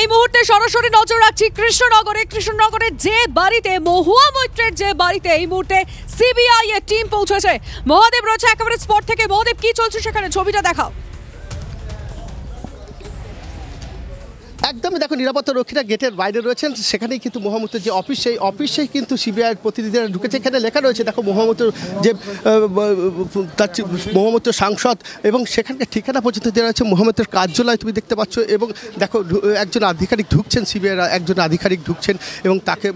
এই মুহূর্তে সরাসরি নজর রাখছি কৃষ্ণনগরে যে বাড়িতে মহুয়া মৈত্রের যে বাড়িতে এই মুহূর্তে সিবিআই এর টিম পৌঁছেছে। মহাদেব রয়েছে একেবারে স্পট থেকে। মহাদেব, কি চলছে সেখানে, ছবিটা দেখাও। একদমই দেখো, নিরাপত্তা রক্ষীরা গেটের বাইরে রয়েছেন, সেখানেই কিন্তু মহামূর্তের যে অফিস, সেই অফিসেই কিন্তু সিবিআইয়ের প্রতিনিধিরা ঢুকেছে। এখানে লেখা রয়েছে দেখো মহামূর্তের যে মহামূর্তের সাংসদ, এবং সেখানকার ঠিকানা পর্যন্ত দেওয়া রয়েছে মহামূর্তের কার্যালয় তুমি দেখতে পাচ্ছ। এবং দেখো একজন আধিকারিক ঢুকছেন, সিবিআইয়ের একজন আধিকারিক ঢুকছেন, এবং তাকে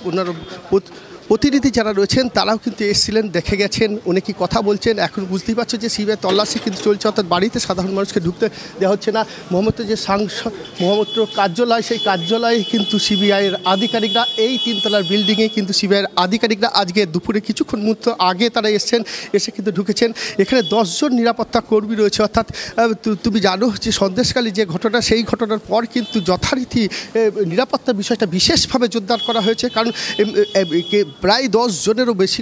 অন্যান্য প্রতিনিধি যারা রয়েছেন তারাও কিন্তু এসেছিলেন, দেখে গেছেন, উনি কি কথা বলছেন। এখন বুঝতেই পারছো যে সিবিআই তল্লাশি কিন্তু চলছে, অর্থাৎ বাড়িতে সাধারণ মানুষকে ঢুকতে দেওয়া হচ্ছে না। মহামূর্তের যে সাংসদ মহামূর্ত কার্যালয়, সেই কার্যালয়ে কিন্তু সিবিআইয়ের আধিকারিকরা, এই তিনতলার বিল্ডিংয়ে কিন্তু সিবিআইয়ের আধিকারিকরা আজকে দুপুরে কিছুক্ষণ মুহূর্ত আগে তারা এসে কিন্তু ঢুকেছেন। এখানে 10 জন নিরাপত্তা কর্মী রয়েছে। অর্থাৎ তুমি জানো যে সন্দেশখালী যে ঘটনা, সেই ঘটনার পর কিন্তু যথারীতি নিরাপত্তার বিষয়টা বিশেষভাবে জোরদার করা হয়েছে। কারণ প্রায় 10 জনেরও বেশি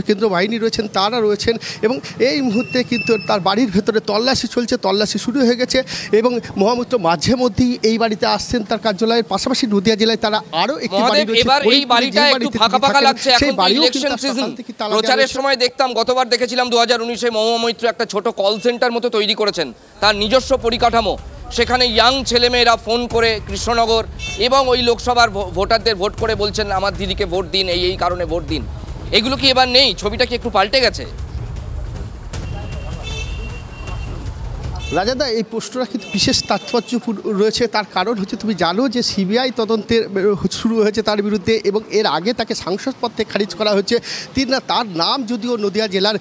কেন্দ্র বাহিনী রয়েছেন, তারা রয়েছেন, এবং এই মুহূর্তে কিন্তু তার বাড়ির ভেতরে তল্লাশি চলছে, তল্লাশি শুরু হয়ে গেছে। এবং মহামূর্ত মাঝে মধ্যেই এই বাড়িতে আসছেন তার কার্যালয়ের পাশাপাশি নদিয়া জেলায় তারা আরও একটি বাড়ি রয়েছে। এবার এই বাড়িটা একটু ফাঁকা ফাঁকা লাগছে, এখন ইলেকশন সিজন। প্রচারের সময় দেখতাম, গতবার দেখেছিলাম 2019-এ মহুয়া মৈত্র একটা ছোট কল সেন্টার মতো তৈরি করেছেন, তার নিজস্ব পরিকাঠামো। সেখানে ইয়াং ছেলেমেয়েরা ফোন করে কৃষ্ণনগর এবং ওই লোকসভার ভোটারদের ভোট করে বলছেন আমার দিদিকে ভোট দিন, এই কারণে ভোট দিন। এগুলো কি এবার নেই? ছবিটা কি একটু পাল্টে গেছে? রাজাদা, এই প্রশ্নটা কিন্তু বিশেষ তাৎপর্যপূর্ণ রয়েছে। তার কারণ হচ্ছে তুমি জানো যে সিবিআই তদন্তের শুরু হয়েছে তার বিরুদ্ধে, এবং এর আগে তাকে সাংসদ পদ থেকে খারিজ করা হচ্ছে। তার নাম যদিও নদিয়া জেলার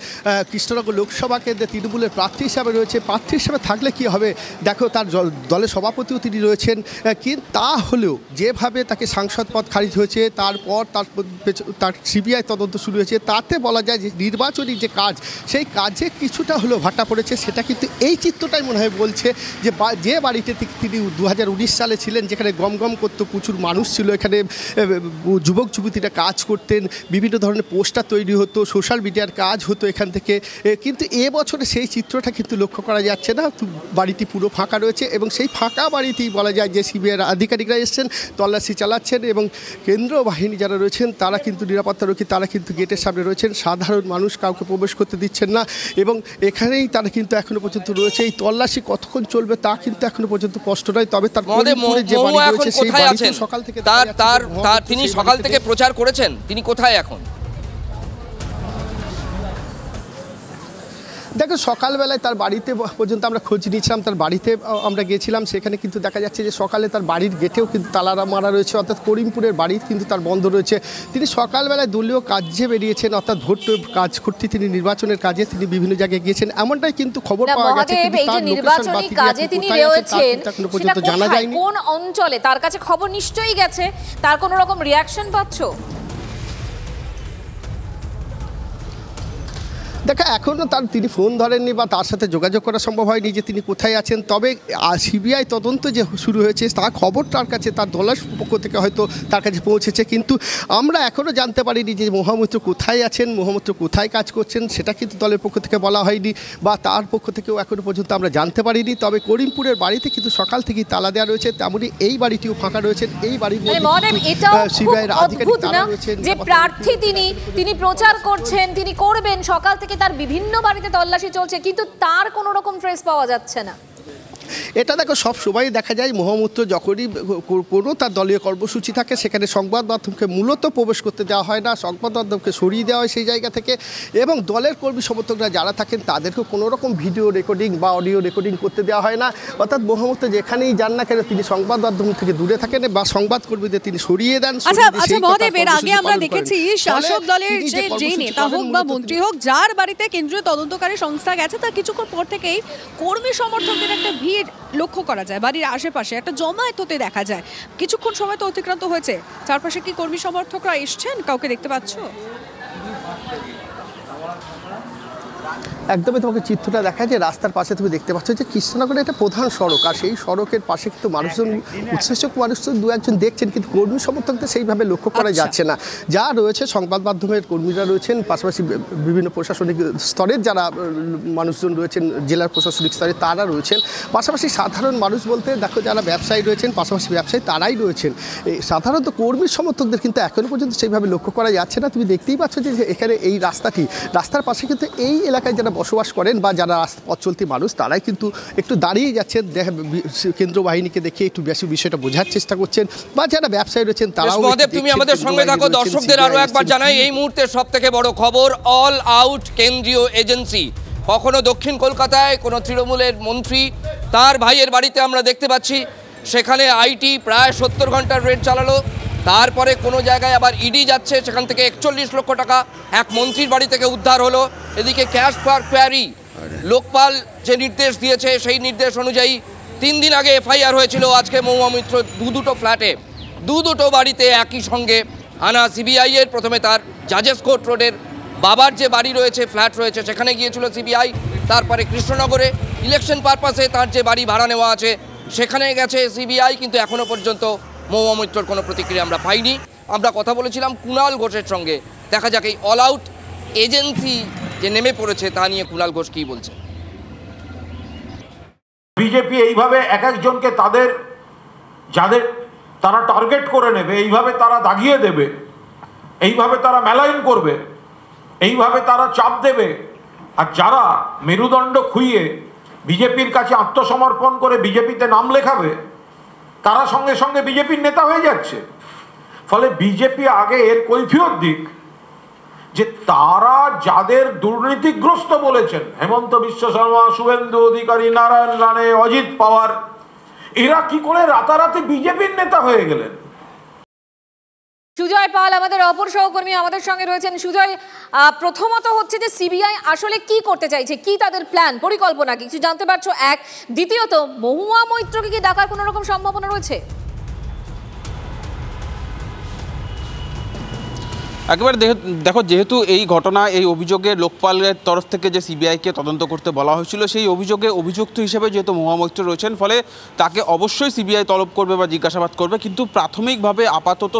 কৃষ্ণনগর লোকসভা কেন্দ্রে তৃণমূলের প্রার্থী হিসাবে রয়েছে। প্রার্থী হিসাবে থাকলে কি হবে, দেখো তার দলের সভাপতিও তিনি রয়েছেন, কিন্তু তা হলেও যেভাবে তাকে সাংসদ পদ খারিজ হয়েছে, তারপর তার সিবিআই তদন্ত শুরু হয়েছে, তাতে বলা যায় যে নির্বাচনী যে কাজ, সেই কাজে কিছুটা হলেও ভাটা পড়েছে। সেটা কিন্তু এই চিত্রটা মনে হয় বলছে যে বাড়িতে তিনি 2019 সালে ছিলেন, যেখানে গম করতো, প্রচুর মানুষ ছিল, এখানে যুবক যুবতীরা কাজ করতেন, বিভিন্ন ধরনের পোস্টার তৈরি হতো, সোশ্যাল মিডিয়ার কাজ হতো এখান থেকে। কিন্তু এবছরে সেই চিত্রটা কিন্তু লক্ষ্য করা যাচ্ছে না। বাড়িটি পুরো ফাঁকা রয়েছে, এবং সেই ফাঁকা বাড়িতেই বলা যায় যে সিবিআইয়ের আধিকারিকরা এসছেন, তল্লাশি চালাচ্ছেন, এবং কেন্দ্রীয় বাহিনী যারা রয়েছেন তারা কিন্তু নিরাপত্তারক্ষী, তারা কিন্তু গেটের সামনে রয়েছেন। সাধারণ মানুষ কাউকে প্রবেশ করতে দিচ্ছেন না, এবং এখানেই তারা কিন্তু এখনো পর্যন্ত রয়েছে। এই তল্লাশি কতক্ষণ চলবে তা কিন্তু এখনো পর্যন্ত স্পষ্ট নয়। তবে তার যে বাড়ি রয়েছে সেই বাড়িতে সকাল থেকে তিনি সকাল থেকে প্রচার করেছেন, তিনি কোথায় এখন? দেখো, সকালবেলায় তার বাড়িতে পর্যন্ত আমরা খোঁজ নিয়েছিলাম, তার বাড়িতে আমরা গিয়েছিলাম, সেখানে কিন্তু দেখা যাচ্ছে যে সকালে তার বাড়ির গেটেও কিন্তু তালা মারা রয়েছে, অর্থাৎ করিমপুরের বাড়ি কিন্তু তার বন্ধ রয়েছে। তিনি সকালবেলায় দলীয় কাজে বেরিয়েছেন, অর্থাৎ ভোট কাজ করতে, তিনি নির্বাচনের কাজে তিনি বিভিন্ন জায়গায় গিয়েছেন, এমনটাই কিন্তু খবর পাওয়া গেছে। জানা যায়নি কোন অঞ্চলে, তার কাছে খবর নিশ্চয়ই গেছে, তার কোনো রকম রিয়াকশন পাচ্ছ? দেখো, এখনও তিনি ফোন ধরেননি বা তার সাথে যোগাযোগ করা সম্ভব হয়নি যে তিনি কোথায় আছেন। তবে সিবিআই তদন্ত যে শুরু হয়েছে তার খবর তার কাছে, তার দলের পক্ষ থেকে হয়তো তার কাছে পৌঁছেছে, কিন্তু আমরা এখনও জানতে পারিনি যে মহামৈত্র কোথায় আছেন, মহামৈত্র কোথায় কাজ করছেন, সেটা কিন্তু দলের পক্ষ থেকে বলা হয়নি, বা তার পক্ষ থেকেও এখনও পর্যন্ত আমরা জানতে পারিনি। তবে করিমপুরের বাড়িতে কিন্তু সকাল থেকেই তালা দেওয়া রয়েছে, তেমনই এই বাড়িটিও ফাঁকা রয়েছেন। এই বাড়ির সিবিআইয়ের আধিকারিক তারা রয়েছেন, যে প্রার্থী তিনি প্রচার করছেন, তিনি করবেন, সকাল থেকে তার বিভিন্ন বাড়িতে তল্লাশি চলছে, কিন্তু তার কোনো রকম ট্রেস পাওয়া যাচ্ছে না। এটা দেখো, সব সময় দেখা যায় মহামূর্ত যখনই কোনো তার দলীয় কর্মসূচি থাকে, সেখানে সংবাদ মাধ্যমকে মূলত প্রবেশ করতে দেওয়া হয় না, সংবাদ মাধ্যমকে সরিয়ে দেওয়া হয় সেই জায়গা থেকে, এবং দলের কর্মী সমর্থকরা যারা থাকেন তাদেরকে কোনো রকম ভিডিও রেকর্ডিং বা অডিও রেকর্ডিং করতে দেওয়া হয় না। অর্থাৎ মহামূর্ত যেখানেই যান না কেন তিনি সংবাদ মাধ্যম থেকে দূরে থাকেন, বা সংবাদ কর্মীদের তিনি সরিয়ে দেন। আচ্ছা মহোদয়, এর আগে আমরা দেখেছি শাসক দলের যে নেতা হোক বা মন্ত্রী হোক, যার বাড়িতে কেন্দ্রীয় তদন্তকারী সংস্থা গেছে, তার কিছুক্ষণ পর থেকেই কর্মী সমর্থকদের একটা ভিড় লক্ষ্য করা যায়, বাড়ির আশেপাশে একটা জমায়েত হতে দেখা যায়। কিছুক্ষণ সময় তো অতিক্রান্ত হয়েছে, চারপাশে কি কর্মী সমর্থকরা এসছেন, কাউকে দেখতে পাচ্ছ? একদমই তোমাকে চিত্রটা দেখায় যে রাস্তার পাশে তুমি দেখতে পাচ্ছ যে কৃষ্ণনগরের একটা প্রধান সড়ক, আর সেই সড়কের পাশে কিন্তু মানুষজন, উৎসাহক মানুষজন দু একজন দেখছেন, কিন্তু কর্মী সমর্থকদের সেইভাবে লক্ষ্য করা যাচ্ছে না। যা রয়েছে সংবাদ মাধ্যমের কর্মীরা রয়েছেন, পাশাপাশি বিভিন্ন প্রশাসনিক স্তরের যারা মানুষজন রয়েছেন, জেলার প্রশাসনিক স্তরে তারা রয়েছেন, পাশাপাশি সাধারণ মানুষ বলতে দেখো যারা ব্যবসায়ী রয়েছেন, পাশাপাশি ব্যবসায়ী তারাই রয়েছেন। এই সাধারণত কর্মী সমর্থকদের কিন্তু এখনও পর্যন্ত সেইভাবে লক্ষ্য করা যাচ্ছে না। তুমি দেখতেই পাচ্ছ যে এখানে এই রাস্তার পাশে কিন্তু এই এলাকায় যারা বসবাস করেন বা যারা পথ চলতি মানুষ তারাই কিন্তু একটু দাঁড়িয়ে যাচ্ছেন, কেন্দ্র বাহিনীকে দেখে একটু বেশি বিষয়টা বোঝার চেষ্টা করছেন, বা যারা ব্যবসায়ী রয়েছেন তারাও। তুমি আমাদের সঙ্গে থাকো, দর্শকদের আরো একবার জানাই এই মুহূর্তে সবথেকে বড় খবর, অল আউট কেন্দ্রীয় এজেন্সি। কখনো দক্ষিণ কলকাতায় কোনো তৃণমূলের মন্ত্রী, তার ভাইয়ের বাড়িতে আমরা দেখতে পাচ্ছি সেখানে আইটি প্রায় 70 ঘন্টার রেড চালালো, তারপরে কোনো জায়গায় আবার ইডি যাচ্ছে, সেখান থেকে 41 লক্ষ টাকা এক মন্ত্রীর বাড়ি থেকে উদ্ধার হলো। এদিকে ক্যাশ ফর কোয়ারি, লোকপাল যে নির্দেশ দিয়েছে সেই নির্দেশ অনুযায়ী 3 দিন আগে এফআইআর হয়েছিল, আজকে মহুয়া মৈত্র দুটো ফ্ল্যাটে দুটো বাড়িতে একই সঙ্গে হানা সিবিআই এর। প্রথমে তার জাজেস কোর্ট রোডের বাবার যে বাড়ি রয়েছে, ফ্ল্যাট রয়েছে, সেখানে গিয়েছিল সিবিআই, তারপরে কৃষ্ণনগরে ইলেকশন পারপাসে তার যে বাড়ি ভাড়া নেওয়া আছে সেখানে গেছে সিবিআই, কিন্তু এখনও পর্যন্ত মহুয়া মৈত্রর কোনো প্রতিক্রিয়া আমরা পাইনি। আমরা কথা বলেছিলাম কুণাল ঘোষের সঙ্গে, দেখা যাক এই অল আউট এজেন্সি যে নেমে পড়েছে তা নিয়ে কুণাল ঘোষ কী বলছে। বিজেপি এইভাবে এক একজনকে যাদের তারা টার্গেট করে নেবে, এইভাবে তারা দাগিয়ে দেবে, এইভাবে তারা মেলাইন করবে, এইভাবে তারা চাপ দেবে, আর যারা মেরুদণ্ড খুইয়ে বিজেপির কাছে আত্মসমর্পণ করে বিজেপিতে নাম লেখাবে তারা সঙ্গে সঙ্গে বিজেপির নেতা হয়ে যাচ্ছে। ফলে বিজেপি আগে এর কৈফিয়ত দিক যে তারা যাদের দুর্নীতিগ্রস্ত বলেছেন, হেমন্ত বিশ্ব শর্মা, শুভেন্দু অধিকারী, নারায়ণ রানে, অজিত পাওয়ার, এরা কি করে রাতারাতি বিজেপির নেতা হয়ে গেলেন। সুজয় পাল আমাদের অপর সহকর্মী আমাদের সঙ্গে রয়েছেন। সুজয়, প্রথমত হচ্ছে যে সিবিআই আসলে কি করতে চাইছে, কি তাদের প্ল্যান পরিকল্পনা কিছু জানতে পারছো? এক, দ্বিতীয়ত মহুয়া মৈত্রকে কি ডাকার কোনো রকম সম্ভাবনা রয়েছে? একেবারে দেখো, যেহেতু এই ঘটনা, এই অভিযোগে লোকপালের তরফ থেকে যে সিবিআইকে তদন্ত করতে বলা হয়েছিল, সেই অভিযোগে অভিযুক্ত হিসেবে যেহেতু মহুয়া মৈত্র রয়েছেন, ফলে তাকে অবশ্যই সিবিআই তলব করবে বা জিজ্ঞাসাবাদ করবে। কিন্তু প্রাথমিকভাবে আপাতত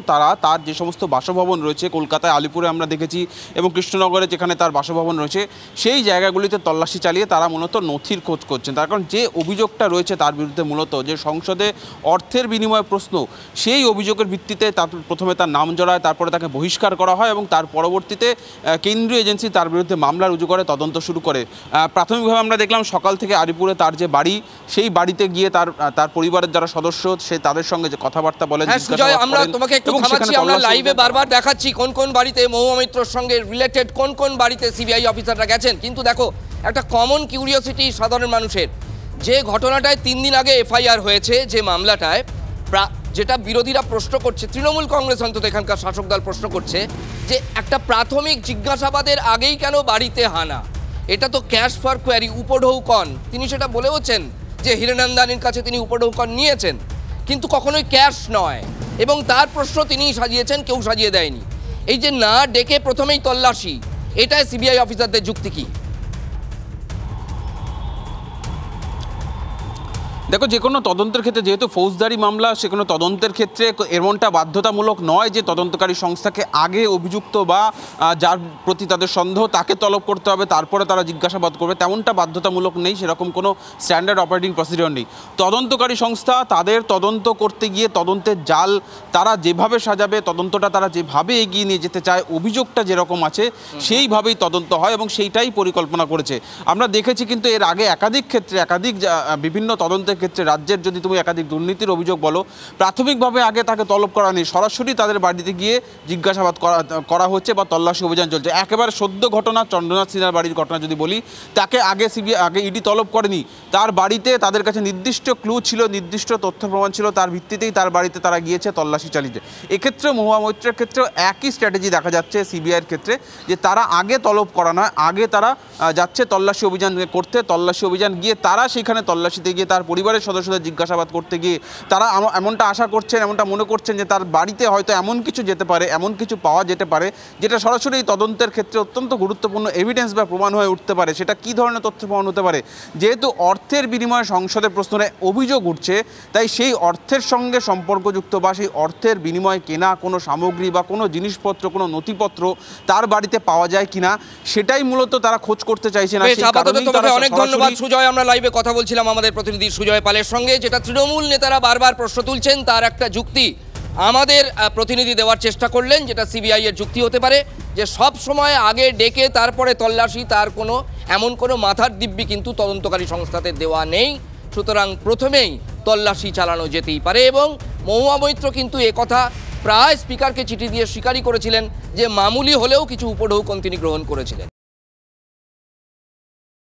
তার যে সমস্ত বাসভবন রয়েছে, কলকাতায় আলিপুরে আমরা দেখেছি এবং কৃষ্ণনগরে যেখানে তার বাসভবন রয়েছে, সেই জায়গাগুলিতে তল্লাশি চালিয়ে তারা মূলত নথির খোঁজ করছেন। তার কারণ যে অভিযোগটা রয়েছে তার বিরুদ্ধে, মূলত যে সংসদে অর্থের বিনিময়ে প্রশ্ন, সেই অভিযোগের ভিত্তিতে প্রথমে তার নাম জড়ায়, তারপরে তাকে বহিষ্কার করা হয় এবং তার পরবর্তীতে কেন্দ্রীয় এজেন্সি তার বিরুদ্ধে মামলা রুজু করে তদন্ত শুরু করে। প্রাথমিকভাবে আমরা দেখলাম সকাল থেকে আলিপুরে তার যে বাড়ি, সেই বাড়িতে গিয়ে তার পরিবারের যারা সদস্য তাদের সঙ্গে যে কথাবার্তা বলেন। আমরা তোমাকে একটু থামাচ্ছি, আমরা লাইভে বারবার দেখাচ্ছি কোন কোন বাড়িতে মহুয়া মৈত্রর সঙ্গে রিলেটেড কোন কোন বাড়িতে সিবিআই অফিসাররা গেছেন। কিন্তু দেখো, একটা কমন কিউরিওসিটি সাধারণ মানুষের, যে ঘটনাটায় 3 দিন আগে এফআইআর হয়েছে, যে মামলাটায় যেটা বিরোধীরা প্রশ্ন করছে, তৃণমূল কংগ্রেস অন্তত এখানকার শাসক দল প্রশ্ন করছে যে একটা প্রাথমিক জিজ্ঞাসাবাদের আগেই কেন বাড়িতে হানা? এটা তো ক্যাশ ফর কোয়ারি, উপঢৌকন। তিনি সেটা বলেওছেন যে হিরেনন্দানির কাছে তিনি উপঢৌকন নিয়েছেন, কিন্তু কখনোই ক্যাশ নয়, এবং তার প্রশ্ন তিনিই সাজিয়েছেন, কেউ সাজিয়ে দেয়নি। এই যে না ডেকে প্রথমেই তল্লাশি, এটাই সিবিআই অফিসারদের যুক্তি কি? দেখো, যে কোনো তদন্তের ক্ষেত্রে, যেহেতু ফৌজদারি মামলা, সে কোনো তদন্তের ক্ষেত্রে এমনটা বাধ্যতামূলক নয় যে তদন্তকারী সংস্থাকে আগে অভিযুক্ত বা যার প্রতি তাদের সন্দেহ তাকে তলব করতে হবে, তারপরে তারা জিজ্ঞাসাবাদ করবে, তেমনটা বাধ্যতামূলক নেই। সেরকম কোনো স্ট্যান্ডার্ড অপারেটিং প্রসিডিওর নেই। তদন্তকারী সংস্থা তাদের তদন্ত করতে গিয়ে তদন্তের জাল তারা যেভাবে সাজাবে, তদন্তটা তারা যেভাবে এগিয়ে নিয়ে যেতে চায়, অভিযোগটা যেরকম আছে সেইভাবেই তদন্ত হয় এবং সেইটাই পরিকল্পনা করেছে। আমরা দেখেছি কিন্তু এর আগে একাধিক ক্ষেত্রে, বিভিন্ন তদন্তের ক্ষেত্রে রাজ্যের যদি তুমি একাধিক দুর্নীতির অভিযোগ বলো, প্রাথমিকভাবে আগে তাকে তলব করা নেই, সরাসরি তাদের বাড়িতে গিয়ে জিজ্ঞাসাবাদ করা হচ্ছে বা তল্লাশি অভিযান চলছে। একেবারে সদ্য ঘটনা চন্দ্রনাথ সিনহার বাড়ির ঘটনা যদি বলি, তাকে আগে ইডি তলব করেনি, তার বাড়িতে তাদের কাছে নির্দিষ্ট ক্লু ছিল, নির্দিষ্ট তথ্য প্রমাণ ছিল, তার ভিত্তিতেই তার বাড়িতে তারা গিয়েছে তল্লাশি চালিয়েছে। এক্ষেত্রে মহুয়া মৈত্রের ক্ষেত্রেও একই স্ট্র্যাটেজি দেখা যাচ্ছে সিবিআইয়ের ক্ষেত্রে, যে তারা আগে তলব করা নয়, আগে তারা যাচ্ছে তল্লাশি অভিযান করতে, তল্লাশি অভিযান গিয়ে তারা সেখানে তল্লাশিতে গিয়ে তার পরিবার পরিবারের সদস্যদের জিজ্ঞাসাবাদ করতে গিয়ে তারা এমনটা আশা করছেন, এমনটা মনে করছেন যে তার বাড়িতে হয়তো এমন কিছু যেতে পারে, এমন কিছু পাওয়া যেতে পারে যেটা সরাসরি তদন্তের ক্ষেত্রে অত্যন্ত গুরুত্বপূর্ণ এভিডেন্স বা প্রমাণ হয়ে উঠতে পারে। সেটা কী ধরনের তথ্য প্রমাণ হতে পারে? যেহেতু অর্থের বিনিময়ে সংসদে প্রশ্নে অভিযোগ উঠছে, তাই সেই অর্থের সঙ্গে সম্পর্কযুক্ত বা সেই অর্থের বিনিময়ে কেনা কোনো সামগ্রী বা কোনো জিনিসপত্র, কোনো নথিপত্র তার বাড়িতে পাওয়া যায় কিনা, সেটাই মূলত তারা খোঁজ করতে চাইছে না। অনেক ধন্যবাদ সুজয়। আমরা লাইভে কথা বলছিলাম আমাদের প্রতিনিধি সুজয় পালের সঙ্গে। যেটা তৃণমূল নেতারা বারবার প্রশ্ন তুলছেন, তার একটা যুক্তি আমাদের প্রতিনিধি দেওয়ার চেষ্টা করলেন, যেটা সিবিআই এর যুক্তি হতে পারে যে সব সময় আগে ডেকে তারপরে তল্লাশি, তার এমন কোনো মাথার দিব্যি কিন্তু তদন্তকারী সংস্থাতে দেওয়া নেই। সুতরাং প্রথমেই তল্লাশি চালানো যেতেই পারে। এবং মহুয়া মৈত্র কিন্তু একথা প্রায় স্পিকারকে চিঠি দিয়ে স্বীকারই করেছিলেন যে মামুলি হলেও কিছু উপঢৌকন তিনি গ্রহণ করেছিলেন।